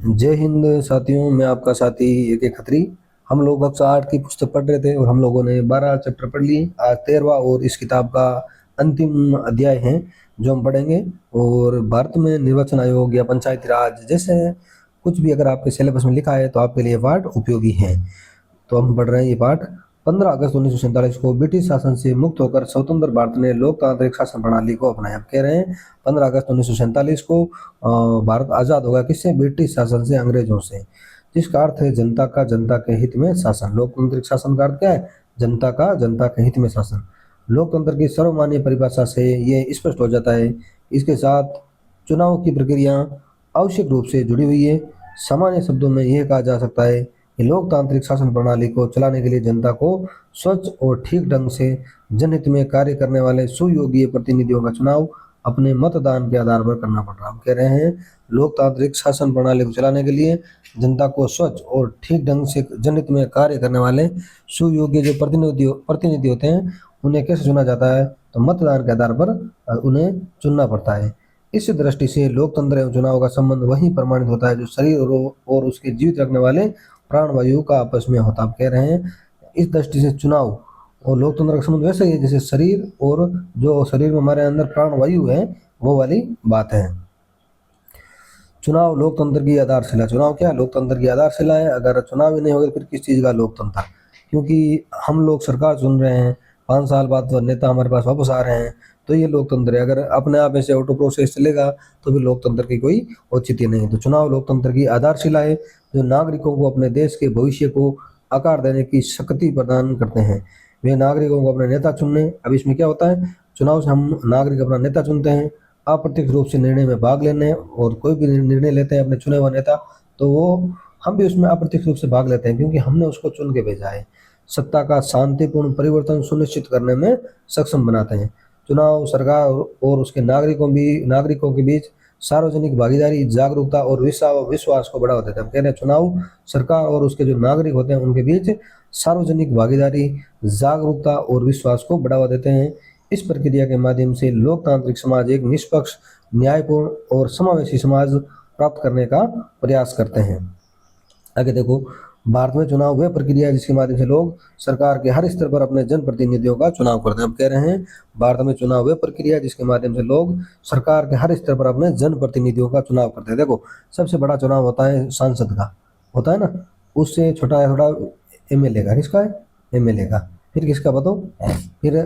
जय हिंद साथियों, मैं आपका साथी ए.के. खत्री। हम लोग कक्षा 8 की पुस्तक पढ़ रहे थे और हम लोगों ने 12 चैप्टर पढ़ लिए। आज 13वां और इस किताब का अंतिम अध्याय है जो हम पढ़ेंगे। और भारत में निर्वाचन आयोग या पंचायती राज जैसे कुछ भी अगर आपके सिलेबस में लिखा है तो आपके लिए पाठ उपयोगी है। तो हम पढ़ रहे हैं ये पाठ। 15 अगस्त 1947 को ब्रिटिश शासन से मुक्त होकर स्वतंत्र भारत ने लोकतांत्रिक शासन प्रणाली को अपनाया। आप कह रहे हैं 15 अगस्त 1947 को भारत आजाद होगा किससे? ब्रिटिश शासन से, अंग्रेजों से। जिसका अर्थ है जनता का जनता के हित में शासन। लोकतांत्रिक शासन का अर्थ क्या है? जनता का जनता के हित में शासन। लोकतंत्र की सर्वमान्य परिभाषा से ये स्पष्ट हो जाता है। इसके साथ चुनाव की प्रक्रिया आवश्यक रूप से जुड़ी हुई है। सामान्य शब्दों में यह कहा जा सकता है कि लोकतांत्रिक शासन प्रणाली को चलाने के लिए जनता को स्वच्छ और ठीक ढंग से जनहित में कार्य करने वाले सुयोग्य प्रतिनिधियों का चुनाव अपने मतदान के आधार पर करना पड़ रहा है। हम कह रहे हैं लोकतांत्रिक शासन प्रणाली को चलाने के लिए जनता को स्वच्छ और ठीक ढंग से जनहित में कार्य करने वाले सुयोग्य जो प्रतिनिधि होते हैं उन्हें कैसे चुना जाता है? तो मतदान के आधार पर उन्हें चुनना पड़ता है। इस दृष्टि से लोकतंत्र एवं चुनाव का संबंध वही प्रमाणित होता है जो शरीर और उसके जीवित रखने वाले प्राणवायु का आपस में होता। आप कह रहे हैं इस दृष्टि से चुनाव और लोकतंत्र का संबंध वैसा ही है जैसे शरीर और जो शरीर में हमारे अंदर प्राणवायु है वो वाली बात है। चुनाव लोकतंत्र की आधारशिला। चुनाव क्या है? लोकतंत्र की आधारशिला है। अगर चुनाव ही नहीं होगा तो फिर किस चीज़ का लोकतंत्र? क्योंकि हम लोग सरकार चुन रहे हैं, 5 साल बाद तो नेता हमारे पास वापस आ रहे हैं, तो ये लोकतंत्र है। अगर अपने आप ऐसे ऑटो प्रोसेस चलेगा तो फिर लोकतंत्र की कोई औचित्य नहीं। तो चुनाव लोकतंत्र की आधारशिला है जो नागरिकों को अपने देश के भविष्य को आकार देने की शक्ति प्रदान करते हैं। वे नागरिकों को अपने नेता चुनने। अब इसमें क्या होता है? चुनाव से हम नागरिक अपना नेता चुनते हैं, अप्रत्यक्ष रूप से निर्णय में भाग लेने, और कोई भी निर्णय लेते हैं अपने चुने हुए नेता तो वो हम भी उसमें अप्रत्यक्ष रूप से भाग लेते हैं क्योंकि हमने उसको चुन के भेजा है। सत्ता का शांतिपूर्ण परिवर्तन सुनिश्चित करने में सक्षम बनाते हैं। चुनाव सरकार और उसके नागरिकों के बीच सार्वजनिक भागीदारी, जागरूकता और विश्वास को बढ़ावा देते हैं। हम कह रहे हैं चुनाव सरकार और उसके जो नागरिक होते हैं उनके बीच सार्वजनिक भागीदारी, जागरूकता और विश्वास को बढ़ावा देते हैं। इस प्रक्रिया के माध्यम से लोकतांत्रिक समाज एक निष्पक्ष, न्यायपूर्ण और समावेशी समाज प्राप्त करने का प्रयास करते हैं। आगे देखो, भारत में चुनाव वह प्रक्रिया है जिसके माध्यम से लोग सरकार के हर स्तर पर अपने जनप्रतिनिधियों का चुनाव करते हैं। हम कह रहे हैं भारत में चुनाव वह प्रक्रिया है जिसके माध्यम से लोग सरकार के हर स्तर पर अपने जनप्रतिनिधियों का चुनाव करते हैं। देखो, सबसे बड़ा चुनाव होता है सांसद का, होता है ना। उससे छोटा है थोड़ा एमएलए का। किसका है? एमएलए का। फिर किसका बताओ? फिर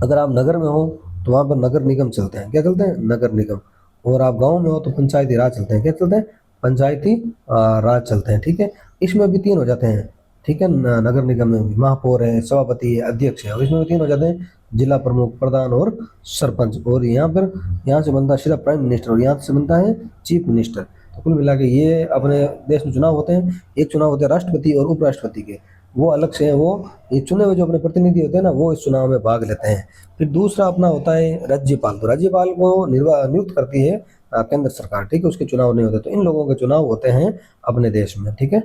अगर आप नगर में हो तो वहाँ पर नगर निगम चलते हैं। क्या चलते हैं? नगर निगम। और आप गांव में हो तो पंचायती राज चलते हैं। क्या चलते हैं? पंचायती राज चलते हैं। ठीक है, इसमें भी 3 हो जाते हैं। ठीक है, नगर निगम में भी महापौर है, सभापति है, अध्यक्ष है, और इसमें भी 3 हो जाते हैं, जिला प्रमुख, प्रधान और सरपंच। और यहाँ से बनता है सीधा प्राइम मिनिस्टर और यहाँ से बनता है चीफ मिनिस्टर। तो कुल मिला के ये अपने देश में चुनाव होते हैं। एक चुनाव होते हैं राष्ट्रपति और उपराष्ट्रपति के, वो अलग से हैं। वो ये चुने हुए जो अपने प्रतिनिधि होते हैं ना वो इस चुनाव में भाग लेते हैं। फिर दूसरा अपना होता है राज्यपाल। तो राज्यपाल को नियुक्त करती है केंद्र सरकार। ठीक है, उसके चुनाव नहीं होते। तो इन लोगों के चुनाव होते हैं अपने देश में। ठीक है,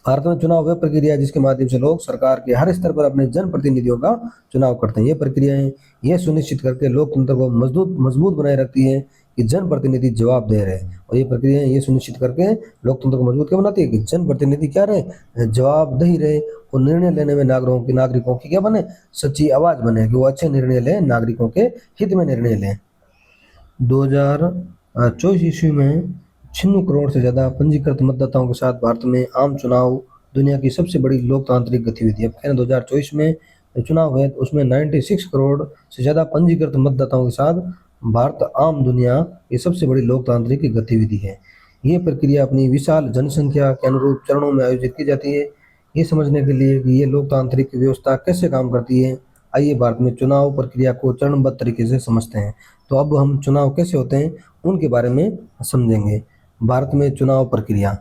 भारत में चुनाव वह प्रक्रिया है जिसके माध्यम से लोग सरकार के हर स्तर पर अपने जनप्रतिनिधियों का चुनाव करते हैं। ये प्रक्रियाएं यह सुनिश्चित करके लोकतंत्र को मजबूत बनाए रखती है कि जनप्रतिनिधि जवाब दे रहे हैं। और ये प्रक्रियाएं ये सुनिश्चित करके लोकतंत्र को मजबूत क्या बनाती है कि जनप्रतिनिधि क्या रहे? जवाबदेही रहे और निर्णय लेने में नागरिकों की क्या बने? सच्ची आवाज बने, कि वो अच्छे निर्णय लें, नागरिकों के हित में निर्णय लें। 2024 ईस्वी में 96 करोड़ से ज़्यादा पंजीकृत मतदाताओं के साथ भारत में आम चुनाव दुनिया की सबसे बड़ी लोकतांत्रिक गतिविधि है। कहना 2024 में जो चुनाव है उसमें 96 करोड़ से ज़्यादा पंजीकृत मतदाताओं के साथ भारत आम दुनिया की सबसे बड़ी लोकतांत्रिक गतिविधि है। ये प्रक्रिया अपनी विशाल जनसंख्या के अनुरूप चरणों में आयोजित की जाती है। ये समझने के लिए कि ये लोकतांत्रिक व्यवस्था कैसे काम करती है, आइए भारत में चुनाव प्रक्रिया को चरणबद्ध तरीके से समझते हैं। तो अब हम चुनाव कैसे होते हैं उनके बारे में समझेंगे। भारत में चुनाव प्रक्रिया।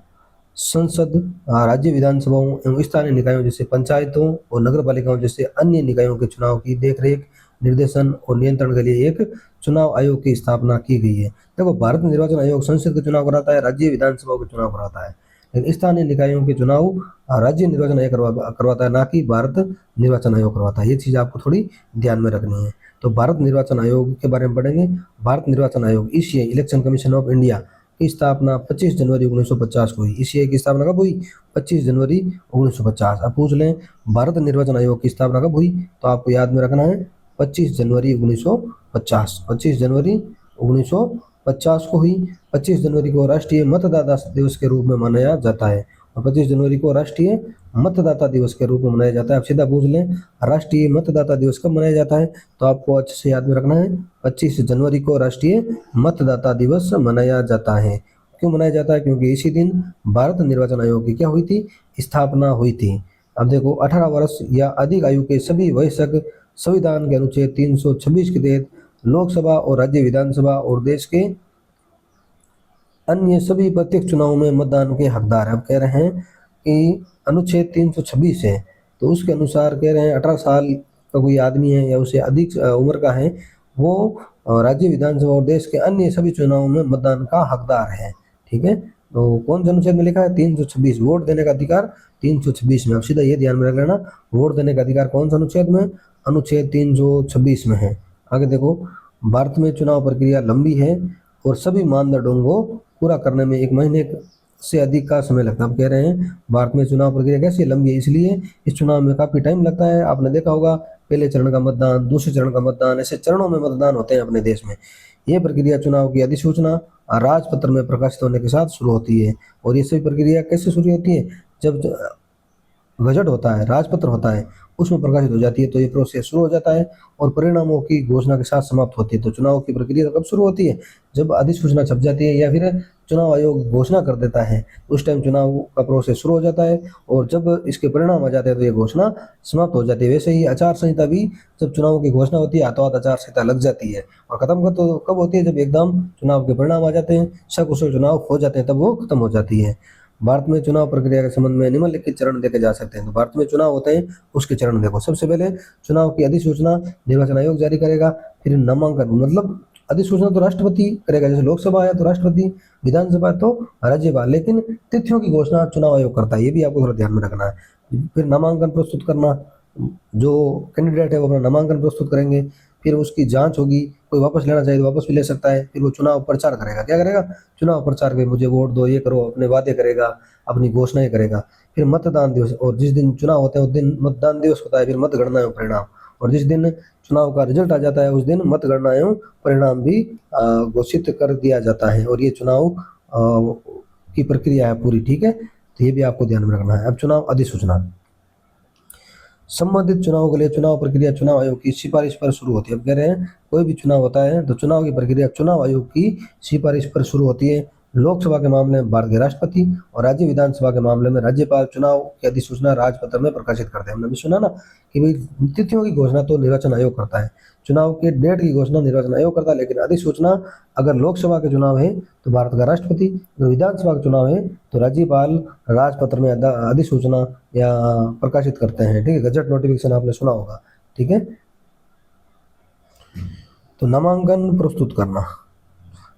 संसद, राज्य विधानसभाओं एवं स्थानीय निकायों जैसे पंचायतों और नगरपालिकाओं जैसे अन्य निकायों के चुनाव की देखरेख, निर्देशन और नियंत्रण के लिए एक चुनाव आयोग की स्थापना की गई है। देखो, भारत निर्वाचन आयोग संसद के चुनाव कराता है, राज्य विधानसभाओं के चुनाव कराता है, लेकिन स्थानीय निकायों के चुनाव राज्य निर्वाचन आयोग करवाता है, ना कि भारत निर्वाचन आयोग करवाता है। ये चीज़ आपको थोड़ी ध्यान में रखनी है। तो भारत निर्वाचन आयोग के बारे में पढ़ेंगे। भारत निर्वाचन आयोग, ECI, election commission of India, की स्थापना 25 जनवरी 1950 को हुई। इस सीए की स्थापना कब हुई? 25 जनवरी 1950। अब पूछ लें भारत निर्वाचन आयोग की स्थापना कब हुई, तो आपको याद में रखना है 25 जनवरी 1950। 25 जनवरी 1950 को हुई। 25 जनवरी को राष्ट्रीय मतदाता दिवस के रूप में मनाया जाता है, और 25 जनवरी को राष्ट्रीय मतदाता दिवस के रूप में मनाया जाता है। अब सीधा पूछ लें राष्ट्रीय मतदाता दिवस कब मनाया जाता है, तो आपको अच्छे से याद में रखना है 25 जनवरी को राष्ट्रीय मतदाता दिवस मनाया जाता है। क्यों मनाया जाता है? क्योंकि इसी दिन भारत निर्वाचन आयोग की क्या हुई थी? स्थापना हुई थी। अब देखो 18 वर्ष या अधिक आयु के सभी वयस्क संविधान के अनुच्छेद 326 के तहत लोकसभा और राज्य विधानसभा और देश के अन्य सभी प्रत्येक चुनाव में मतदान के हकदार हैं। अब कह रहे हैं कि अनुच्छेद 326 है, तो उसके अनुसार कह रहे हैं 18 साल का कोई आदमी है या उससे अधिक उम्र का है, वो राज्य विधानसभा और देश के अन्य सभी चुनावों में मतदान का हकदार है। ठीक है, तो कौन से अनुच्छेद में लिखा है? 326, वोट देने का अधिकार 326 में। अब सीधा ये ध्यान में रख लेना, वोट देने का अधिकार कौन सा अनुच्छेद में? अनुच्छेद 326 में है। आगे देखो, भारत में चुनाव प्रक्रिया लंबी है और सभी मानदंडों को पूरा करने में 1 महीने से अधिक का समय लगता है। अब कह रहे हैं भारत में चुनाव प्रक्रिया कैसी लंबी है, इसलिए इस चुनाव में काफी टाइम लगता है। आपने देखा होगा पहले चरण का मतदान, दूसरे चरण का मतदान, ऐसे चरणों में मतदान होते हैं अपने देश में। ये प्रक्रिया चुनाव की अधिसूचना राजपत्र में प्रकाशित होने के साथ शुरू होती है। और ये सभी प्रक्रिया कैसे शुरू होती है? जब गजट होता है, राजपत्र होता है, उसमें प्रकाशित हो जाती है, तो ये प्रोसेस शुरू हो जाता है और परिणामों की घोषणा के साथ समाप्त होती है। तो चुनाव की प्रक्रिया कब शुरू होती है? जब अधिसूचना छप जाती है या फिर चुनाव आयोग घोषणा कर देता है, उस टाइम चुनाव का प्रोसेस शुरू हो जाता है, और जब इसके परिणाम आ जाते हैं तो ये घोषणा समाप्त हो जाती है। वैसे ही आचार संहिता भी जब चुनाव की घोषणा होती है, हाथों हाथ आचार संहिता लग जाती है, और खत्म तो कब होती है? जब एकदम चुनाव के परिणाम आ जाते हैं, सकुशल चुनाव हो जाते हैं, तब वो खत्म हो जाती है। भारत में चुनाव प्रक्रिया के संबंध में निम्नलिखित चरण देखे जा सकते हैं। तो भारत में चुनाव होते हैं, उसके चरण देखो। सबसे पहले चुनाव की अधिसूचना निर्वाचन आयोग जारी करेगा। फिर नामांकन, मतलब अधिसूचना तो राष्ट्रपति करेगा, जैसे लोकसभा है तो राष्ट्रपति, विधानसभा है तो राज्यपाल, लेकिन तिथियों की घोषणा चुनाव आयोग करता है, ये भी आपको थोड़ा ध्यान में रखना है। फिर नामांकन प्रस्तुत करना, जो कैंडिडेट है वो अपना नामांकन प्रस्तुत करेंगे, फिर उसकी जांच होगी, कोई वापस लेना चाहिए तो वापस भी ले सकता है। फिर वो चुनाव प्रचार करेगा। क्या करेगा? चुनाव प्रचार में मुझे वोट दो, ये करो, अपने वादे करेगा, अपनी घोषणाएं करेगा। फिर मतदान दिवस, और जिस दिन चुनाव होते हैं उस दिन मतदान दिवस होता है। फिर मतगणना एवं परिणाम, और जिस दिन चुनाव का रिजल्ट आ जाता है उस दिन मतगणना एवं परिणाम भी घोषित कर दिया जाता है। और ये चुनाव की प्रक्रिया है पूरी। ठीक है, तो ये भी आपको ध्यान में रखना है। अब चुनाव अधिसूचना, संबंधित चुनाव के लिए चुनाव प्रक्रिया चुनाव आयोग की सिफारिश पर शुरू होती है। अब कह रहे हैं कोई भी चुनाव होता है तो चुनाव की प्रक्रिया चुनाव आयोग की सिफारिश पर शुरू होती है। लोकसभा के मामले में भारत के राष्ट्रपति, और राज्य विधानसभा के मामले में राज्यपाल चुनाव की अधिसूचना राजपत्र में प्रकाशित करते हैं। हमने भी सुना ना कि भाई तिथियों की घोषणा तो निर्वाचन आयोग करता है, चुनाव के डेट की घोषणा निर्वाचन आयोग करता है, लेकिन अधिसूचना अगर लोकसभा के चुनाव है तो भारत का राष्ट्रपति, अगर विधानसभा का चुनाव है तो राज्यपाल राजपत्र में अधिसूचना या प्रकाशित करते हैं। ठीक है, गजट नोटिफिकेशन आपने सुना होगा। ठीक है, तो नामांकन प्रस्तुत करना,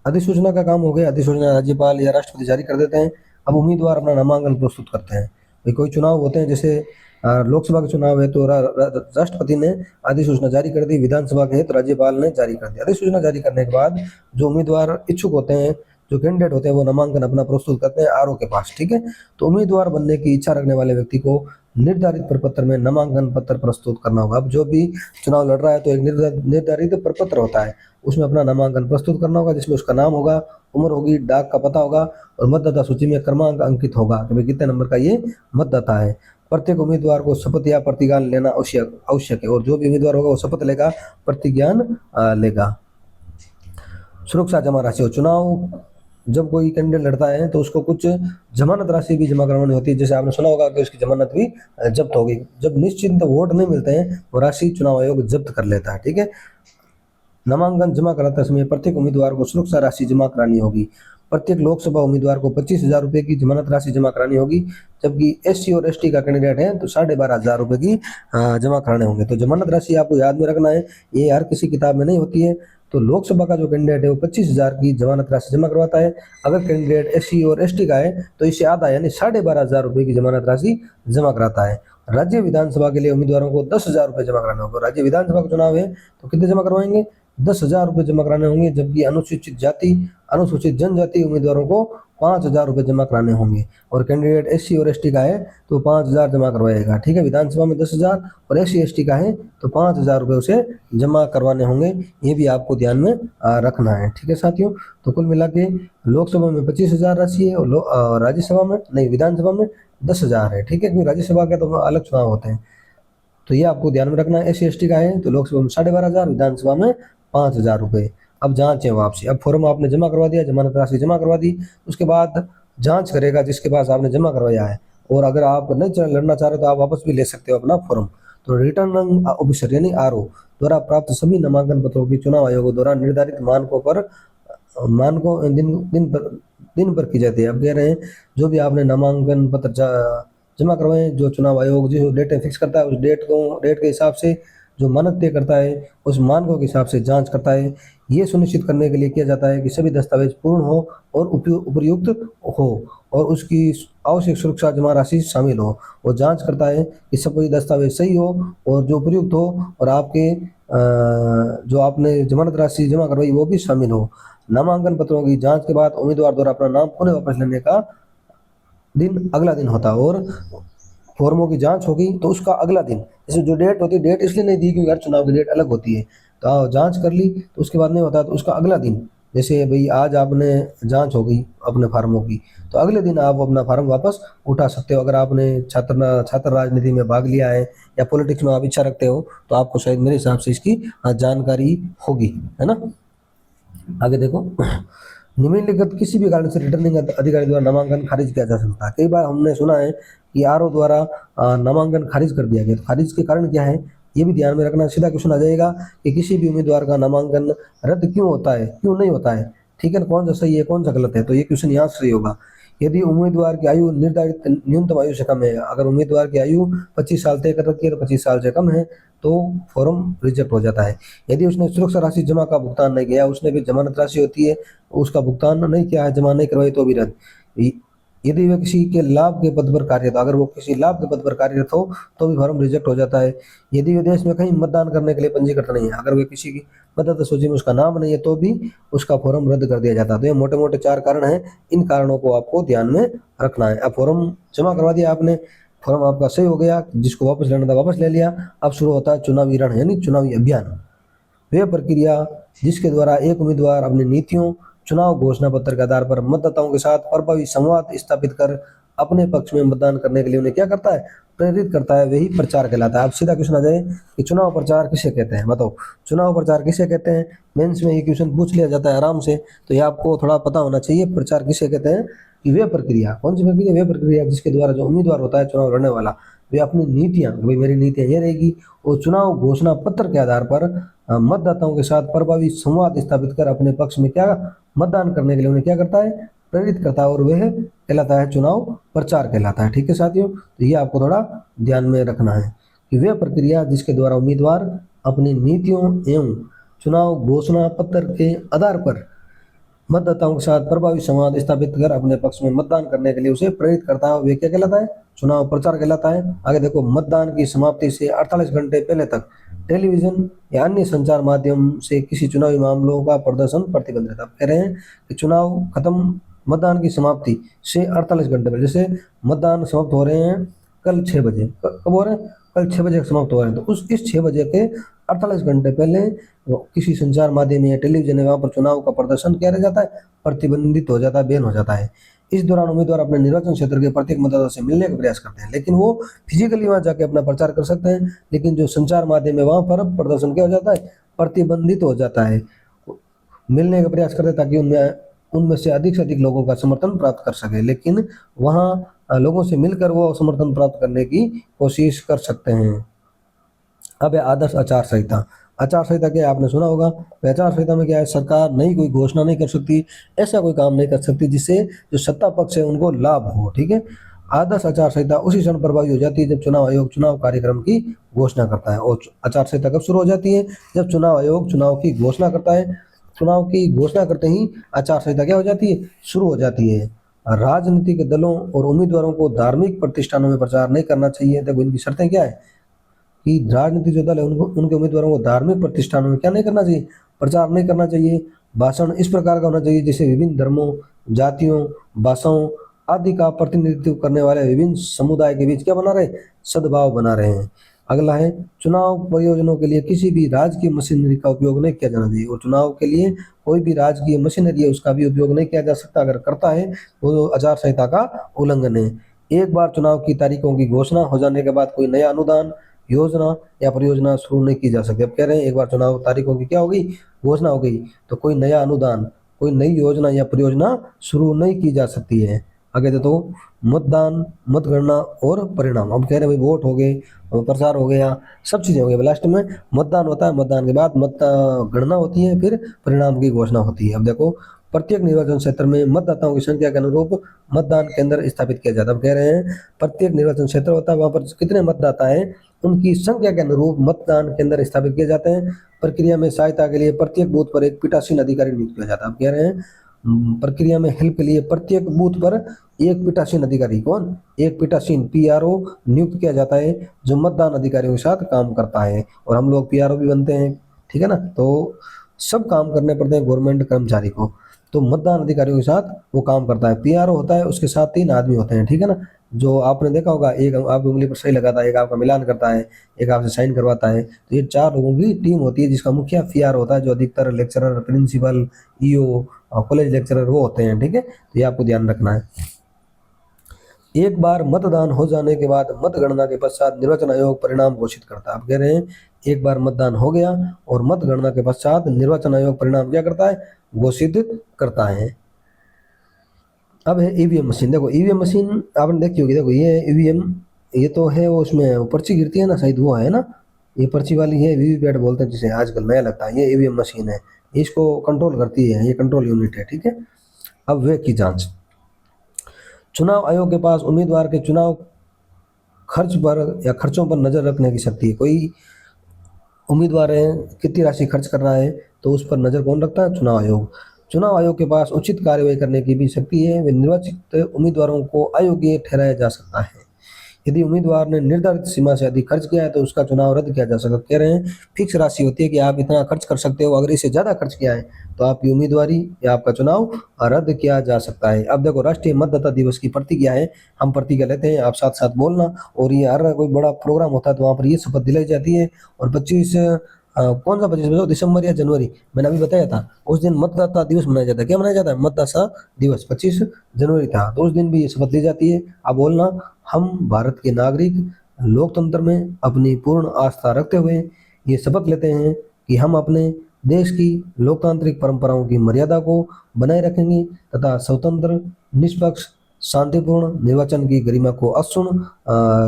अधिसूचना का काम हो गया। अधिसूचना राज्यपाल या राष्ट्रपति जारी कर देते हैं। अब उम्मीदवार अपना नामांकन प्रस्तुत करते हैं। भाई कोई चुनाव होते हैं, जैसे लोकसभा के चुनाव है तो राष्ट्रपति ने अधिसूचना जारी कर दी, विधानसभा के है तो राज्यपाल ने जारी कर दी। अधिसूचना जारी करने के बाद जो उम्मीदवार इच्छुक होते हैं, जो कैंडिडेट होते हैं, वो नामांकन अपना प्रस्तुत करते हैं आरओ के पास। ठीक है, तो उम्मीदवार बनने की इच्छा रखने वाले व्यक्ति को निर्धारित प्रपत्र में नामांकन पत्र प्रस्तुत करना होगा। अब जो भी चुनाव लड़ रहा है तो एक निर्धारित प्रपत्र होता है, उसमें अपना नामांकन प्रस्तुत करना होगा, जिसमें उसका नाम होगा, उम्र होगी, डाक का पता होगा, और मतदाता सूची में क्रमांक अंकित होगा कि भाई कितने नंबर का ये मतदाता है। प्रत्येक उम्मीदवार को शपथ या प्रतिज्ञान लेना आवश्यक है, और जो भी उम्मीदवार होगा वो शपथ लेगा, प्रतिज्ञान लेगा। सुरक्षा जमा राशि, और चुनाव जब कोई कैंडिडेट लड़ता है तो उसको कुछ जमानत राशि भी जमा करवानी होती है। जैसे आपने सुना होगा कि उसकी जमानत भी जब्त होगी। जब निश्चित वोट नहीं मिलते हैं वो राशि चुनाव आयोग जब्त कर लेता है। ठीक है, नामांकन जमा कराते समय प्रत्येक उम्मीदवार को सुरक्षा राशि जमा करानी होगी। प्रत्येक लोकसभा उम्मीदवार को 25,000 रुपये की जमानत राशि जमा करानी होगी, जबकि एससी और एसटी का कैंडिडेट है तो 12,500 रुपये की जमा कराने होंगे। तो जमानत राशि आपको याद में रखना है, ये हर किसी किताब में नहीं होती है। तो लोकसभा का जो कैंडिडेट है वो 25,000 की जमानत राशि जमा करवाता है। अगर कैंडिडेट एससी और एसटी का है तो इससे आधा यानी 12,500 रुपये की जमानत राशि जमा कराता है। राज्य विधानसभा के लिए उम्मीदवारों को 10,000 रुपये जमा कराना होगा। राज्य विधानसभा का चुनाव है तो कितने जमा करवाएंगे? 10,000 रुपये जमा कराने होंगे, जबकि अनुसूचित जनजाति उम्मीदवारों को 5,000 रुपये जमा कराने होंगे। और कैंडिडेट SC और ST का है तो 5,000 जमा करवाएगा, ठीक है। विधानसभा में 10,000 और SC ST का है तो 5,000 रुपये उसे जमा करवाने होंगे, ये भी आपको ध्यान में रखना है, ठीक है साथियों। तो कुल मिला के लोकसभा में 25,000 राशि है और राज्यसभा में नहीं, विधानसभा में 10,000 है, ठीक है, क्योंकि राज्यसभा के तो अलग चुनाव होते हैं, तो ये आपको ध्यान में रखना है। SC ST का है तो लोकसभा में 12,500, विधानसभा में 5,000 रुपये। अब जांच है वापसी, अब फॉर्म आपने जमा करवा दिया, जमानत राशि जमा करवा दी, उसके बाद जांच करेगा जिसके पास आपने जमा करवाया है, और अगर आप नहीं लड़ना चाह रहे तो आप वापस भी ले सकते हो अपना फॉर्म। तो रिटर्निंग ऑफिसर यानी RO द्वारा प्राप्त सभी नामांकन पत्रों की चुनाव आयोग द्वारा निर्धारित दिन पर की जाती है। अब कह रहे हैं जो भी आपने नामांकन पत्र जमा करवाए, जो चुनाव आयोग जो डेट फिक्स करता है उस डेट के हिसाब से जो मानक तय करता है उस मानकों के हिसाब से जांच करता है। ये सुनिश्चित करने के लिए किया जाता है कि सभी दस्तावेज पूर्ण हो और उपयुक्त हो और उसकी आवश्यक सुरक्षा जमा राशि शामिल हो। वो जांच करता है कि सभी दस्तावेज सही हो और जो उपयुक्त हो और आपके जो आपने जमानत राशि जमा करवाई वो भी शामिल हो। नामांकन पत्रों की जांच के बाद उम्मीदवार द्वारा अपना नाम पुनः वापस लेने का दिन अगला दिन होता है, और फॉर्मों की जांच होगी तो उसका अगला दिन, जैसे जो डेट होती है, डेट इसलिए नहीं दी क्योंकि हर चुनाव की डेट अलग होती है, तो जांच कर ली तो उसके बाद नहीं होता तो उसका अगला दिन, जैसे भाई आज आपने जांच हो गई अपने फार्मों की तो अगले दिन आप अपना फार्म वापस उठा सकते हो। अगर आपने छात्र राजनीति में भाग लिया है या पॉलिटिक्स में आप इच्छा रखते हो तो आपको शायद मेरे हिसाब से इसकी जानकारी होगी, है ना। आगे देखो, निम्नलिखित किसी भी कारण से रिटर्निंग अधिकारी द्वारा नामांकन खारिज किया जा सकता है। कई बार हमने सुना है कि RO द्वारा नामांकन खारिज कर दिया गया, तो खारिज के कारण क्या है ये भी ध्यान में रखना। सीधा क्वेश्चन आ जाएगा कि किसी भी उम्मीदवार का नामांकन रद्द क्यों होता है, क्यों नहीं होता है, ठीक है, कौन सा सही है कौन सा गलत है, तो ये क्वेश्चन यहाँ सही होगा। यदि उम्मीदवार की आयु निर्धारित न्यूनतम आयु से कम है, अगर उम्मीदवार की आयु 25 साल तय कर रखी है तो 25 साल से कम है तो फॉर्म रिजेक्ट हो जाता है। यदि उसने सुरक्षा राशि जमा का भुगतान नहीं किया, उसने भी जमानत राशि होती है उसका भुगतान नहीं किया है, जमा नहीं करवाई तो भी रद्द। यदि वह किसी के लाभ के पद पर कार्यरत, अगर वो किसी लाभ के पद पर कार्यरत हो तो भी फॉर्म रिजेक्ट हो जाता है। यदि वे देश में कहीं मतदान करने के लिए पंजीकृत नहीं है, अगर वे किसी की मतदाता सूची में उसका नाम नहीं है तो भी उसका फॉर्म रद्द कर दिया जाता है। तो ये मोटे मोटे 4 कारण हैं, इन कारणों को आपको ध्यान में रखना है। अब फॉर्म जमा करवा दिया आपने, फॉर्म आपका सही हो गया, जिसको वापस लेना था वापस ले लिया। अब शुरू होता है चुनावी रण यानी चुनावी अभियान। वह प्रक्रिया जिसके द्वारा एक उम्मीदवार अपनी नीतियों, चुनाव घोषणा पत्र के आधार पर मतदाताओं के साथ प्रभावी संवाद स्थापित कर अपने पक्ष में मतदान करने के लिए उन्हें क्या करता है, प्रेरित करता है, वही प्रचार कहलाता है। अब सीधा क्वेश्चन आ जाए कि चुनाव प्रचार किसे कहते हैं, बताओ चुनाव प्रचार किसे कहते हैं। मेंस में ये क्वेश्चन पूछ लिया जाता है आराम से, तो ये आपको थोड़ा पता होना चाहिए प्रचार किसे कहते हैं। कि वे प्रक्रिया, कौन सी प्रक्रिया, वे प्रक्रिया जिसके द्वारा जो उम्मीदवार होता है चुनाव लड़ने वाला, वे अपनी नीतियां, भाई मेरी नीतियां ये रहेगी, और चुनाव घोषणा पत्र के आधार पर मतदाताओं के साथ प्रभावी संवाद स्थापित कर अपने पक्ष में क्या मतदान करने के लिए उन्हें क्या करता है, प्रेरित करता है, और वह कहलाता है चुनाव प्रचार कहलाता है। ठीक है साथियों, तो ये आपको थोड़ा ध्यान में रखना है कि वह प्रक्रिया जिसके द्वारा उम्मीदवार अपनी नीतियों एवं चुनाव घोषणा पत्र के आधार पर मतदाताओं के साथ प्रभावी संवाद स्थापित कर अपने पक्ष में मतदान करने के लिए उसे प्रेरित करता है, वे क्या कहलाता है, चुनाव प्रचार कहलाता है। आगे देखो, मतदान की समाप्ति से 48 घंटे पहले तक टेलीविजन या अन्य संचार माध्यम से किसी चुनावी मामलों का प्रदर्शन प्रतिबंधित है। कह रहे हैं कि चुनाव खत्म, मतदान की समाप्ति से 48 घंटे पहले, जैसे मतदान समाप्त हो रहे हैं कल 6 बजे, कब हो रहे हैं, कल 6 बजे समाप्त हो रहे हैं, तो इस 6 बजे के 48 घंटे पहले किसी संचार माध्यम या टेलीविजन है वहाँ पर चुनाव का प्रदर्शन किया रह जाता है, प्रतिबंधित हो जाता है, बैन हो जाता है। इस दौरान उम्मीदवार अपने निर्वाचन क्षेत्र के प्रत्येक मतदाता से मिलने का प्रयास करते हैं, लेकिन वो फिजिकली वहाँ जाके अपना प्रचार कर सकते हैं, लेकिन जो संचार माध्यम है वहाँ पर प्रदर्शन क्या हो जाता है, प्रतिबंधित हो जाता है। मिलने का प्रयास करते हैं ताकि उनमें से अधिक लोगों का समर्थन प्राप्त कर सके, लेकिन वहाँ लोगों से मिलकर वो समर्थन प्राप्त करने की कोशिश कर सकते हैं। अब है आदर्श आचार संहिता। आचार संहिता क्या है, आपने सुना होगा। आचार संहिता में क्या है, सरकार नई कोई घोषणा नहीं कर सकती, ऐसा कोई काम नहीं कर सकती जिससे जो सत्ता पक्ष है उनको लाभ हो। ठीक है, आदर्श आचार संहिता उसी क्षण प्रभावी हो जाती है जब चुनाव आयोग चुनाव कार्यक्रम की घोषणा करता है। और आचार संहिता कब शुरू हो जाती है, जब चुनाव आयोग चुनाव की घोषणा करता है। चुनाव की घोषणा करते ही आचार संहिता क्या हो जाती है, शुरू हो जाती है। राजनीतिक दलों और उम्मीदवारों को धार्मिक प्रतिष्ठानों में प्रचार नहीं करना चाहिए। देखो इनकी शर्तें क्या है कि राजनीतिक जो दल है उनको, उनके उम्मीदवारों को धार्मिक प्रतिष्ठानों में क्या नहीं करना चाहिए, प्रचार नहीं करना चाहिए। भाषण इस प्रकार का होना चाहिए जैसे विभिन्न धर्मों, जातियों, भाषाओं आदि का प्रतिनिधित्व करने वाले विभिन्न समुदाय के बीच क्या बना रहे, सद्भाव बना रहे हैं। अगला है चुनाव प्रयोजनों के लिए किसी भी राजकीय मशीनरी का उपयोग नहीं किया जाना चाहिए, और चुनाव के लिए कोई भी राजकीय मशीनरी है उसका भी उपयोग नहीं किया जा सकता। अगर करता है तो आचार संहिता का उल्लंघन है। एक बार चुनाव की तारीखों की घोषणा हो जाने के बाद कोई नया अनुदान, योजना या परियोजना शुरू नहीं की जा सकती। अब कह रहे हैं एक बार चुनाव तारीखों की क्या हो गई, घोषणा हो गई, तो कोई नया अनुदान, कोई नई योजना या परियोजना शुरू नहीं की जा सकती है। आगे देखो मतदान, मतगणना और परिणाम। अब कह रहे हैं भाई वोट हो गए और प्रचार हो गया, सब चीजें हो गई, लास्ट में मतदान होता है, मतदान के बाद मतगणना होती है, फिर परिणाम की घोषणा होती है। अब देखो प्रत्येक निर्वाचन क्षेत्र में मतदाताओं की संख्या के अनुरूप मतदान केंद्र स्थापित किया जाता है। अब कह रहे हैं प्रत्येक निर्वाचन क्षेत्र होता है वहां पर कितने मतदाता है उनकी संख्या के अनुरूप मतदान केंद्र स्थापित किए जाते हैं। प्रक्रिया में सहायता के लिए प्रत्येक बूथ पर एक पीठासीन अधिकारी नियुक्त किया जाता है। अब कह रहे हैं प्रक्रिया में हेल्प के लिए प्रत्येक बूथ पर एक पीठासीन अधिकारी, कौन, एक पीठासीन पीआरओ नियुक्त किया जाता है जो मतदान अधिकारियों के साथ काम करता है, और हम लोग पीआरओ भी बनते हैं, ठीक है ना। तो सब काम करने पड़ते हैं गवर्नमेंट कर्मचारी को, तो मतदान अधिकारियों के साथ वो काम करता है। पीआरओ होता है, उसके साथ 3 आदमी होते हैं, ठीक है ना। जो आपने देखा होगा, एक आपकी उंगली पर सही लगाता है, एक आपका मिलान करता है, एक आपसे साइन करवाता है। तो ये 4 लोगों की टीम होती है जिसका मुखिया पीआरओ होता है, जो अधिकतर lecturer, principal, EO, college lecturer वो होते हैं, ठीक है। तो ये आपको ध्यान रखना है। एक बार मतदान हो जाने के बाद मतगणना के पश्चात निर्वाचन आयोग परिणाम घोषित करता है। आप कह रहे हैं एक बार मतदान हो गया और मतगणना के पश्चात निर्वाचन आयोग परिणाम क्या करता है, घोषित करता है। अब है ईवीएम मशीन। देखो ईवीएम मशीन आपने देखी होगी, देखो ये ईवीएम, ये तो है वो उसमें पर्ची गिरती है ना, शायद वो है ना, ये पर्ची वाली है, वीवीपैट बोलते हैं जिसे आजकल नया लगता है, ये ईवीएम मशीन है, इसको कंट्रोल करती है, ये कंट्रोल यूनिट है, ठीक है। अब वे की जांच। चुनाव आयोग के पास उम्मीदवार के चुनाव खर्च पर या खर्चों पर नजर रखने की शक्ति है। कोई उम्मीदवार है कितनी राशि खर्च कर रहा है तो उस पर नजर कौन रखता है, चुनाव आयोग। चुनाव आयोग के पास उचित कार्रवाई करने की भी शक्ति है, वे निर्वाचित उम्मीदवारों को अयोग्य ठहराया जा सकता है। यदि उम्मीदवार ने निर्धारित सीमा से अधिक खर्च किया है तो उसका चुनाव रद्द किया जा सकता है। कह रहे हैं फिक्स राशि होती है कि आप इतना खर्च कर सकते हो, अगर इससे ज्यादा खर्च किया है तो आपकी उम्मीदवारी या आपका चुनाव रद्द किया जा सकता है। अब देखो राष्ट्रीय मतदाता दिवस की प्रतिज्ञा है, हम प्रतिज्ञा लेते हैं, आप साथ साथ बोलना, और ये हर कोई बड़ा प्रोग्राम होता है तो वहाँ पर ये शपथ दिलाई जाती है। और 25 कौन सा 25 दिसंबर या जनवरी, मैंने अभी बताया था, उस दिन मतदाता दिवस मनाया जाता है। क्या मनाया जाता है, मतदाता दिवस 25 जनवरी था, तो उस दिन भी ये शपथ ली जाती है। अब बोलना, हम भारत के नागरिक लोकतंत्र में अपनी पूर्ण आस्था रखते हुए ये शपथ लेते हैं कि हम अपने देश की लोकतांत्रिक परंपराओं की मर्यादा को बनाए रखेंगे तथा स्वतंत्र, निष्पक्ष, शांतिपूर्ण निर्वाचन की गरिमा को अक्षुण्ण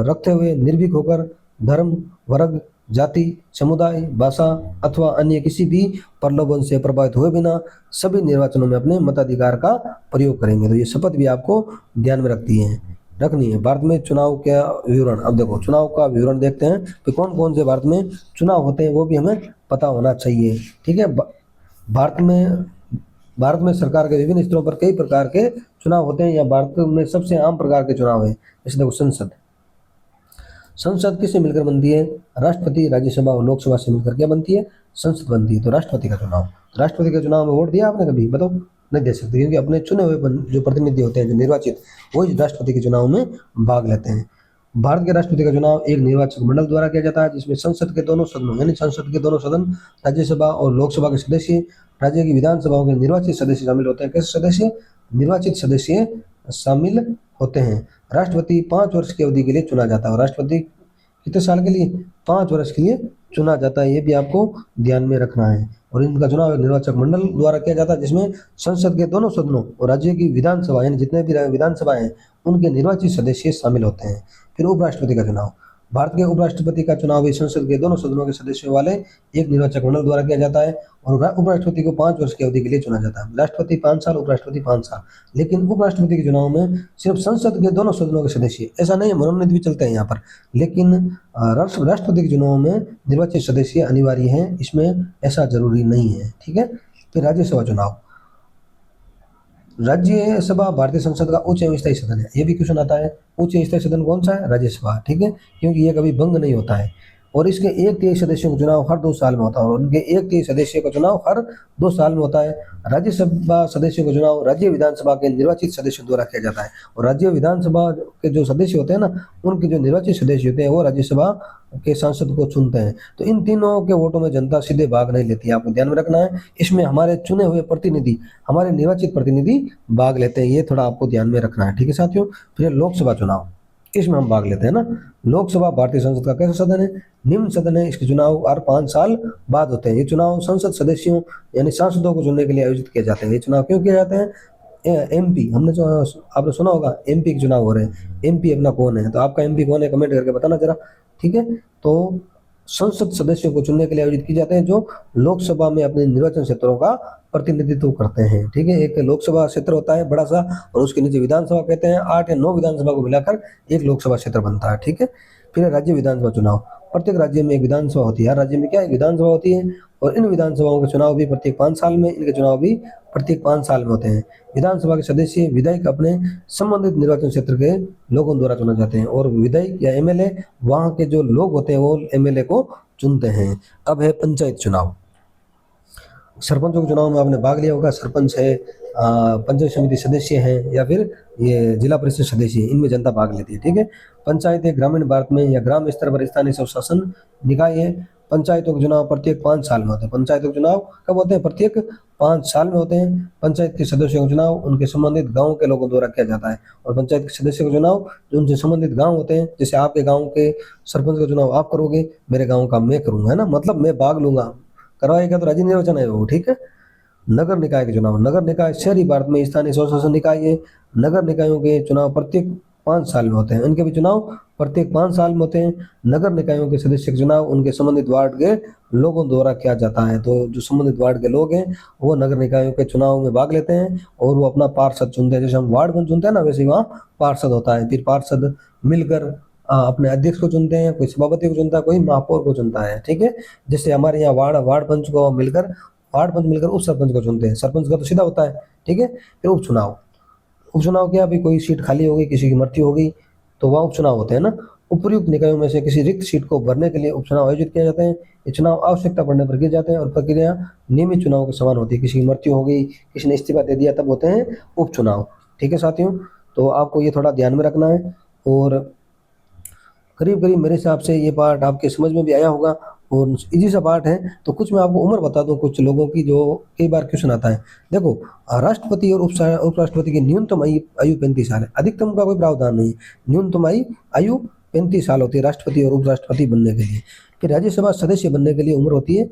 रखते हुए निर्भीक होकर धर्म, वर्ग, जाति, समुदाय, भाषा अथवा अन्य किसी भी प्रलोभन से प्रभावित हुए बिना सभी निर्वाचनों में अपने मताधिकार का प्रयोग करेंगे। तो ये शपथ भी आपको ध्यान में रखनी है। भारत में चुनाव का विवरण। अब देखो चुनाव का विवरण देखते हैं कि कौन कौन से भारत में चुनाव होते हैं, वो भी हमें पता होना चाहिए, ठीक है। भारत में सरकार के विभिन्न स्तरों पर कई प्रकार के चुनाव होते हैं, या भारत में सबसे आम प्रकार के चुनाव है। जैसे देखो संसद किससे मिलकर बनती है, राष्ट्रपति, राज्यसभा और लोकसभा से मिलकर क्या बनती है, संसद बनती है। तो राष्ट्रपति का चुनाव, राष्ट्रपति के चुनाव में वोट दिया आपने कभी, बताओ, नहीं दे सकते, क्योंकि अपने चुने हुए जो प्रतिनिधि होते हैं, जो निर्वाचित, वही राष्ट्रपति के चुनाव में भाग लेते हैं। भारत के राष्ट्रपति का चुनाव एक निर्वाचक मंडल द्वारा किया जाता है जिसमें संसद के दोनों सदनों, यानी संसद के दोनों सदन, राज्यसभा और लोकसभा के सदस्य, राज्य की विधानसभाओं के निर्वाचित सदस्य शामिल होते हैं। कैसे सदस्य, निर्वाचित सदस्य शामिल होते हैं। राष्ट्रपति 5 वर्ष की अवधि के लिए चुना जाता है, और राष्ट्रपति कितने साल के लिए, 5 वर्ष के लिए चुना जाता है, ये भी आपको ध्यान में रखना है। और इनका चुनाव एक निर्वाचक मंडल द्वारा किया जाता है जिसमें संसद के दोनों सदनों और राज्य की विधानसभा, यानी जितने भी विधानसभाएं हैं उनके निर्वाचित सदस्य शामिल होते हैं। फिर उपराष्ट्रपति का चुनाव, भारत के उपराष्ट्रपति का चुनाव भी संसद के दोनों सदनों के सदस्यों वाले एक निर्वाचक मंडल द्वारा किया जाता है, और उपराष्ट्रपति को 5 वर्ष की अवधि के लिए चुना जाता है। राष्ट्रपति 5 साल, उपराष्ट्रपति 5 साल। लेकिन उपराष्ट्रपति के चुनाव में सिर्फ संसद के दोनों सदनों के सदस्य, ऐसा नहीं है, मनोनीत भी चलते हैं यहाँ पर, लेकिन राष्ट्रपति के चुनाव में निर्वाचित सदस्य अनिवार्य है, इसमें ऐसा जरूरी नहीं है, ठीक है। फिर राज्यसभा चुनाव, राज्यसभा भारतीय संसद का उच्च एवं स्थायी सदन है। ये भी क्वेश्चन आता है, उच्च स्थायी सदन कौन सा है, राज्यसभा, ठीक है, क्योंकि ये कभी भंग नहीं होता है। और इसके 1/3 सदस्यों का चुनाव हर 2 साल में होता है और उनके 1/3 सदस्य का चुनाव हर 2 साल में होता है। राज्यसभा सदस्यों का चुनाव राज्य विधानसभा के निर्वाचित सदस्यों द्वारा किया जाता है और राज्य विधानसभा के जो सदस्य होते हैं ना, उनके जो निर्वाचित सदस्य होते हैं वो राज्यसभा के सांसद को चुनते हैं। तो इन तीनों के वोटों में जनता सीधे भाग नहीं लेती है, आपको ध्यान में रखना है। इसमें हमारे चुने हुए प्रतिनिधि, हमारे निर्वाचित प्रतिनिधि भाग लेते हैं, ये थोड़ा आपको ध्यान में रखना है, ठीक है साथियों। फिर लोकसभा चुनाव, इसमें हम भाग लेते हैं ना। लोकसभा भारतीय संसद का कैसा सदन है? निम्न सदन है। इसके चुनाव हर 5 साल बाद होते हैं। ये चुनाव संसद सदस्यों यानी सांसदों को चुनने के लिए आयोजित किए जाते हैं। ये चुनाव क्यों किए जाते हैं? एमपी, हमने जो आपने सुना होगा एमपी के चुनाव हो रहे हैं। एमपी अपना कौन है? तो आपका एमपी कौन है कमेंट करके बताना जरा, ठीक है। तो संसद सदस्यों को चुनने के लिए आयोजित किए जाते हैं जो लोकसभा में अपने निर्वाचन क्षेत्रों का प्रतिनिधित्व करते हैं, ठीक है। एक लोकसभा क्षेत्र होता है बड़ा सा और उसके नीचे विधानसभा कहते हैं। 8 या 9 विधानसभा को मिलाकर एक लोकसभा क्षेत्र बनता है, ठीक है। फिर राज्य विधानसभा चुनाव, प्रत्येक राज्य में एक विधानसभा होती है। हर राज्य में क्या एक विधानसभा होती है और इन विधानसभाओं के चुनाव भी प्रत्येक 5 साल में, इनके चुनाव भी प्रत्येक 5 साल में होते हैं। विधानसभा के सदस्य विधायक अपने संबंधित निर्वाचन क्षेत्र के लोगों द्वारा चुने जाते हैं और विधायक या एमएलए वहां के जो लोग होते हैं वो एमएलए को चुनते हैं। अब है पंचायत चुनाव। सरपंचों के चुनाव में आपने भाग लिया होगा। सरपंच है, पंचायत समिति सदस्य हैं या फिर ये जिला परिषद सदस्य, इनमें जनता भाग लेती है, ठीक है। पंचायत एक ग्रामीण भारत में या ग्राम स्तर पर स्थानीय स्वशासन निकाय है। पंचायतों के चुनाव प्रत्येक 5 साल में होते हैं। पंचायतों के चुनाव कब होते हैं? प्रत्येक 5 साल में होते हैं। पंचायत के सदस्यों का चुनाव उनके संबंधित गांव के लोगों द्वारा किया जाता है और पंचायत के सदस्य का चुनाव जो उनसे संबंधित गांव होते हैं, जैसे आपके गांव के सरपंच का चुनाव आप करोगे, मेरे गांव का मैं करूंगा, है ना, मतलब मैं भाग लूंगा। करवाएगा तो राज्य निर्वाचन आयोग, ठीक है। नगर निकाय के चुनाव, नगर निकाय शहरी भारत में स्थानीय स्वशासन निकाय है। नगर निकायों के चुनाव प्रत्येक 5 साल में होते हैं। इनके भी चुनाव प्रत्येक 5 साल में होते हैं। नगर निकायों के सदस्य के चुनाव उनके संबंधित वार्ड के लोगों द्वारा किया जाता है। तो जो संबंधित वार्ड के लोग हैं वो नगर निकायों के चुनाव में भाग लेते हैं और वो अपना पार्षद चुनते हैं। जैसे हम वार्ड को चुनते हैं ना, वैसे ही वहाँ पार्षद होता है। फिर पार्षद मिलकर अपने अध्यक्ष को चुनते हैं, कोई सभापति को चुनता है, कोई महापौर को चुनता है, ठीक है। जैसे हमारे यहाँ वार्ड पंच को मिलकर, वार्ड पंच मिलकर उप सरपंच को चुनते हैं। सरपंच का तो सीधा होता है, ठीक है। फिर उपचुनाव, उपचुनाव क्या, अभी कोई सीट खाली हो गई, किसी की मृत्यु हो गई तो वहाँ उपचुनाव होते हैं ना। उपर्युक्त निकायों में से किसी रिक्त सीट को भरने के लिए उपचुनाव आयोजित किए जाते हैं। ये चुनाव आवश्यकता पड़ने पर किए जाते हैं और प्रक्रिया नियमित चुनाव के समान होती है। किसी की मृत्यु हो गई, किसी ने इस्तीफा दे दिया, तब होते हैं उपचुनाव, ठीक है साथियों। तो आपको ये थोड़ा ध्यान में रखना है और करीब करीब मेरे हिसाब से ये पार्ट आपके समझ में भी आया होगा और इजी सा पार्ट है। तो कुछ मैं आपको उम्र बता दूं कुछ लोगों की, जो कई बार क्वेश्चन आता है। देखो, राष्ट्रपति और उपराष्ट्रपति की न्यूनतम आयु 35 साल है। अधिकतम का कोई प्रावधान नहीं है। न्यूनतम आयु 35 साल होती है राष्ट्रपति और उपराष्ट्रपति बनने के लिए। फिर राज्यसभा सदस्य बनने के लिए उम्र होती है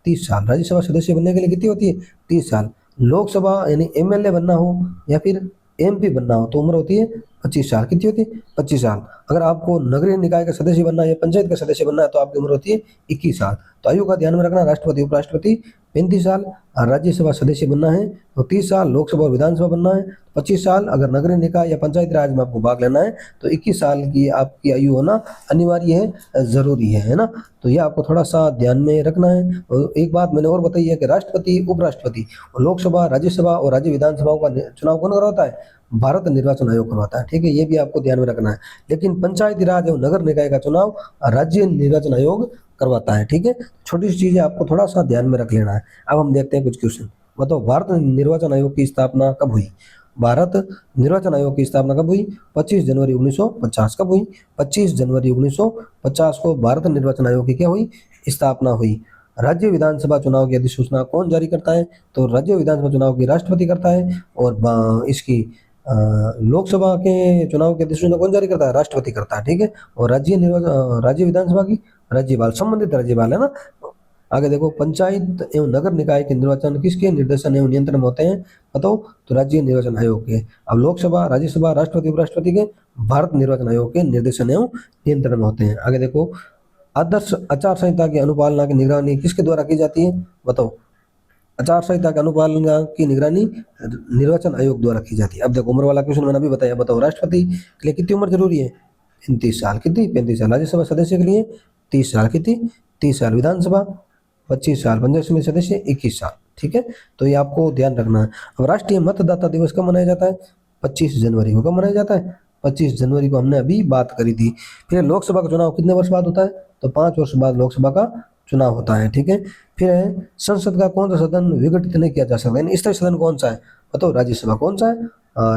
30 साल। राज्यसभा सदस्य बनने के लिए कितनी होती है? 30 साल। लोकसभा यानी एमएलए बनना हो या फिर एमपी बनना हो तो उम्र होती है 25 साल। कितनी होती है? 25 साल। अगर आपको नगरीय निकाय का सदस्य बनना है या पंचायत का सदस्य बनना है तो आपकी उम्र होती है 21 साल। तो आयु का ध्यान में रखना, राष्ट्रपति उपराष्ट्रपति 35 साल, और राज्यसभा सदस्य बनना है तो 30 साल, लोकसभा और विधानसभा बनना है 25 साल, अगर नगरीय निकाय या पंचायती राज में आपको भाग लेना है तो 21 साल की आपकी आयु होना अनिवार्य है, जरूरी है ना। तो ये आपको थोड़ा सा ध्यान में रखना है। और एक बात मैंने और बताई है कि राष्ट्रपति, उपराष्ट्रपति, लोकसभा, राज्यसभा और राज्य विधानसभाओं का चुनाव कौन करवाता है? भारत निर्वाचन आयोग करवाता है, ठीक है। ये भी आपको ध्यान में रखना है। लेकिन पंचायती राज एवं नगर निकाय का चुनाव राज्य निर्वाचन आयोग करवाता है, ठीक है। छोटी सी चीजें आपको थोड़ा सा ध्यान में रख लेना है। अब हम देखते हैं कुछ क्वेश्चन। बताओ, भारत निर्वाचन आयोग की स्थापना कब हुई? भारत निर्वाचन आयोग की स्थापना कब हुई? 25 जनवरी 1950। कब हुई? 25 जनवरी 1950 को भारत निर्वाचन आयोग की क्या हुई? स्थापना हुई। राज्य विधानसभा चुनाव की अधिसूचना कौन जारी करता है? तो राज्य विधानसभा चुनाव की राष्ट्रपति करता है और इसकी लोकसभा के चुनाव की अधिसूचना कौन जारी करता है? राष्ट्रपति करता है, ठीक है। और राज्य विधानसभा की राज्यपाल, संबंधित राज्यपाल, है ना। आगे देखो, पंचायत एवं नगर निकाय के निर्वाचन किसके निर्देशन एवं नियंत्रण में होते हैं? बताओ, तो राज्य निर्वाचन आयोग के। अब लोकसभा, राज्यसभा, राष्ट्रपति, उपराष्ट्रपति के भारत निर्वाचन आयोग के निर्देशन एवं नियंत्रण में होते हैं। आगे देखो, आदर्श आचार संहिता की अनुपालना की निगरानी किसके द्वारा की जाती है? बताओ, आचार संहिता की अनुपालना की निगरानी निर्वाचन आयोग द्वारा की जाती है। अब देखो, उम्र वाला क्वेश्चन मैंने अभी बताया। बताओ, राष्ट्रपति के लिए कितनी उम्र जरूरी है? 35 साल। कितनी? 35 साल। राज्यसभा सदस्य के लिए 30 साल। कितनी? 30 साल। विधानसभा 25 साल। पंचायत समिति सदस्य 21 साल, ठीक है। तो ये आपको ध्यान रखना है। अब राष्ट्रीय मतदाता दिवस कब मनाया जाता है? 25 जनवरी को। कब मनाया जाता है? 25 जनवरी को। हमने अभी बात करी थी। फिर लोकसभा का चुनाव कितने वर्ष बाद होता है? तो 5 वर्ष बाद लोकसभा का चुनाव होता है, ठीक है। फिर है संसद का कौन सा सदन विघटित नहीं किया जा सकता, यानी स्थायी सदन कौन सा है, बताओ राज्यसभा कौन सा है,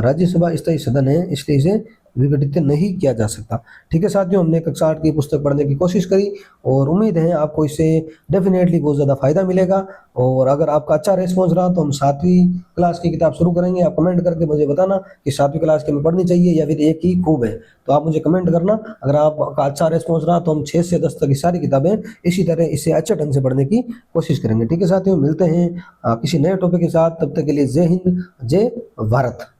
राज्यसभा स्थायी सदन है, इसलिए इसे विघटित नहीं किया जा सकता। ठीक है साथियों, हमने कक्षा 8 की पुस्तक पढ़ने की कोशिश करी और उम्मीद है आपको इससे डेफिनेटली बहुत ज़्यादा फायदा मिलेगा। और अगर आपका अच्छा रेस्पॉन्स रहा तो हम 7वीं क्लास की किताब शुरू करेंगे। आप कमेंट करके मुझे बताना कि 7वीं क्लास की हमें पढ़नी चाहिए या फिर एक ही खूब है, तो आप मुझे कमेंट करना। अगर आपका अच्छा रेस्पॉन्स रहा तो हम 6 से 10 तक की सारी किताबें इसी तरह इससे अच्छे ढंग से पढ़ने की कोशिश करेंगे। ठीक है साथियों, मिलते हैं किसी नए टॉपिक के साथ, तब तक के लिए जय हिंद, जय भारत।